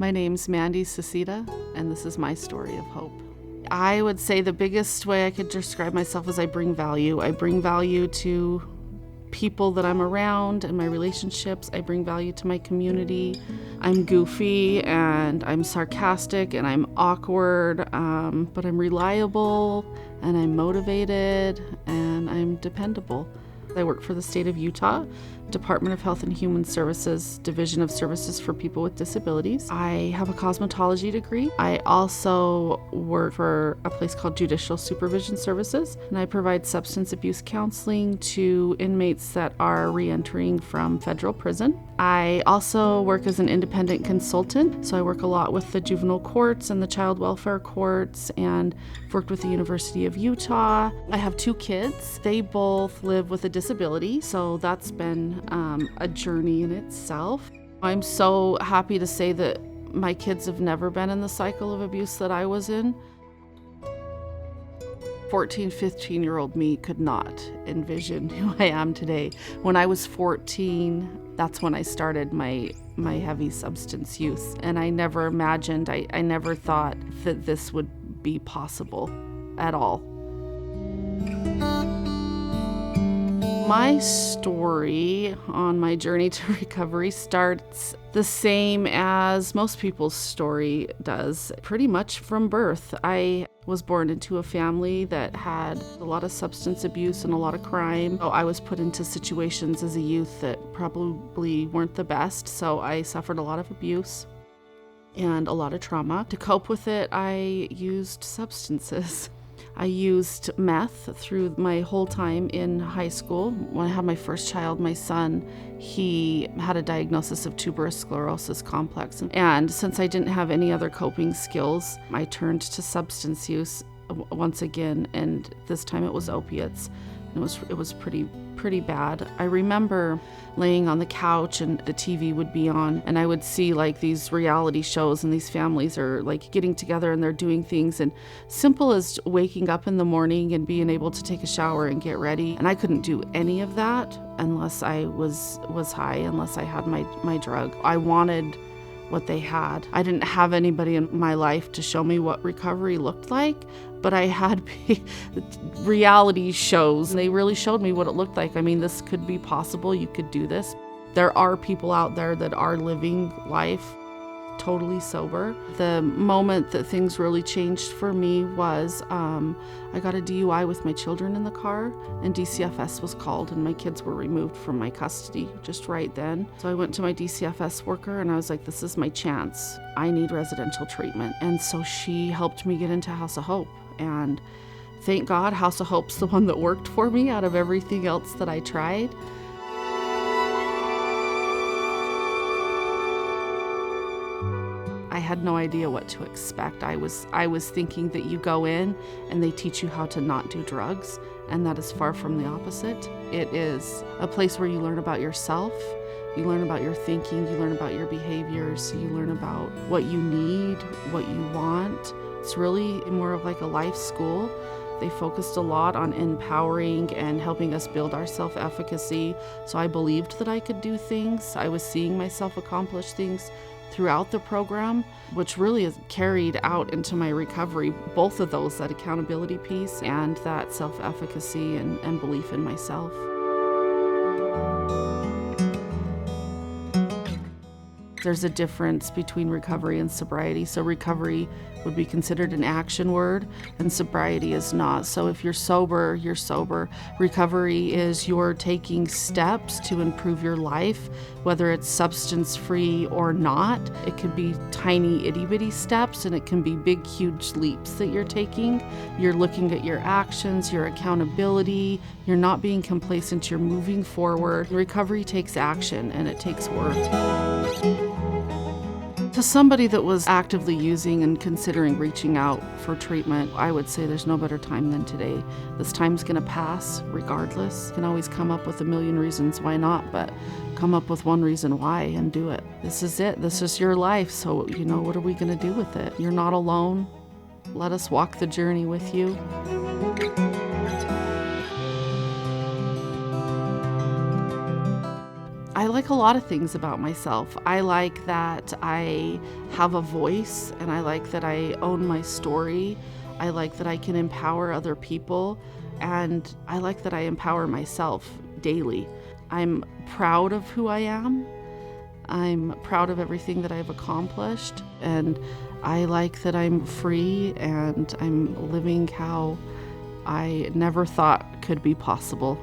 My name's Mandy, and this is my story of hope. I would say the biggest way I could describe myself is I bring value. I bring value to people that I'm around and my relationships. I bring value to my community. I'm goofy and I'm sarcastic and I'm awkward, but I'm reliable and I'm motivated and I'm dependable. I work for the state of Utah, Department of Health and Human Services, Division of Services for People with Disabilities. I have a cosmetology degree. I also work for a place called Judicial Supervision Services, and I provide substance abuse counseling to inmates that are re-entering from federal prison. I also work as an independent consultant, so I work a lot with the juvenile courts and the child welfare courts, and worked with the University of Utah. I have 2 kids. They both live with a disability, so that's been a journey in itself. I'm so happy to say that my kids have never been in the cycle of abuse that I was in. 14, 15-year-old me could not envision who I am today. When I was 14, that's when I started my heavy substance use, and I never imagined, I never thought that this would be possible at all. My story on my journey to recovery starts the same as most people's story does, pretty much from birth. I was born into a family that had a lot of substance abuse and a lot of crime. So I was put into situations as a youth that probably weren't the best, so I suffered a lot of abuse and a lot of trauma. To cope with it, I used substances. I used meth through my whole time in high school. When I had my first child, my son, he had a diagnosis of tuberous sclerosis complex. And since I didn't have any other coping skills, I turned to substance use once again, and this time it was opiates. It was pretty bad. I remember laying on the couch and the TV would be on, and I would see like these reality shows, and these families are like getting together and they're doing things, and simple as waking up in the morning and being able to take a shower and get ready. And I couldn't do any of that unless I was high, unless I had my drug. I wanted what they had. I didn't have anybody in my life to show me what recovery looked like, but I had reality shows, and they really showed me what it looked like. I mean, this could be possible. You could do this. There are people out there that are living life totally sober. The moment that things really changed for me was I got a DUI with my children in the car, and DCFS was called, and my kids were removed from my custody just right then. So I went to my DCFS worker and I was like, this is my chance. I need residential treatment. And so she helped me get into House of Hope. And thank God, House of Hope's the one that worked for me out of everything else that I tried. I had no idea what to expect. I was thinking that you go in and they teach you how to not do drugs, and that is far from the opposite. It is a place where you learn about yourself, you learn about your thinking, you learn about your behaviors, you learn about what you need, what you want. It's really more of like a life school. They focused a lot on empowering and helping us build our self-efficacy. So I believed that I could do things. I was seeing myself accomplish things throughout the program, which really is carried out into my recovery, both of those, that accountability piece and that self-efficacy and belief in myself. There's a difference between recovery and sobriety. So recovery would be considered an action word, and sobriety is not. So if you're sober, you're sober. Recovery is you're taking steps to improve your life, whether it's substance-free or not. It could be tiny itty-bitty steps, and it can be big, huge leaps that you're taking. You're looking at your actions, your accountability. You're not being complacent, you're moving forward. Recovery takes action, and it takes work. To somebody that was actively using and considering reaching out for treatment, I would say there's no better time than today. This time's gonna pass regardless. You can always come up with a million reasons why not, but come up with one reason why and do it. This is it. This is your life. So, what are we gonna do with it? You're not alone. Let us walk the journey with you. I like a lot of things about myself. I like that I have a voice, and I like that I own my story. I like that I can empower other people, and I like that I empower myself daily. I'm proud of who I am. I'm proud of everything that I've accomplished, and I like that I'm free and I'm living how I never thought could be possible.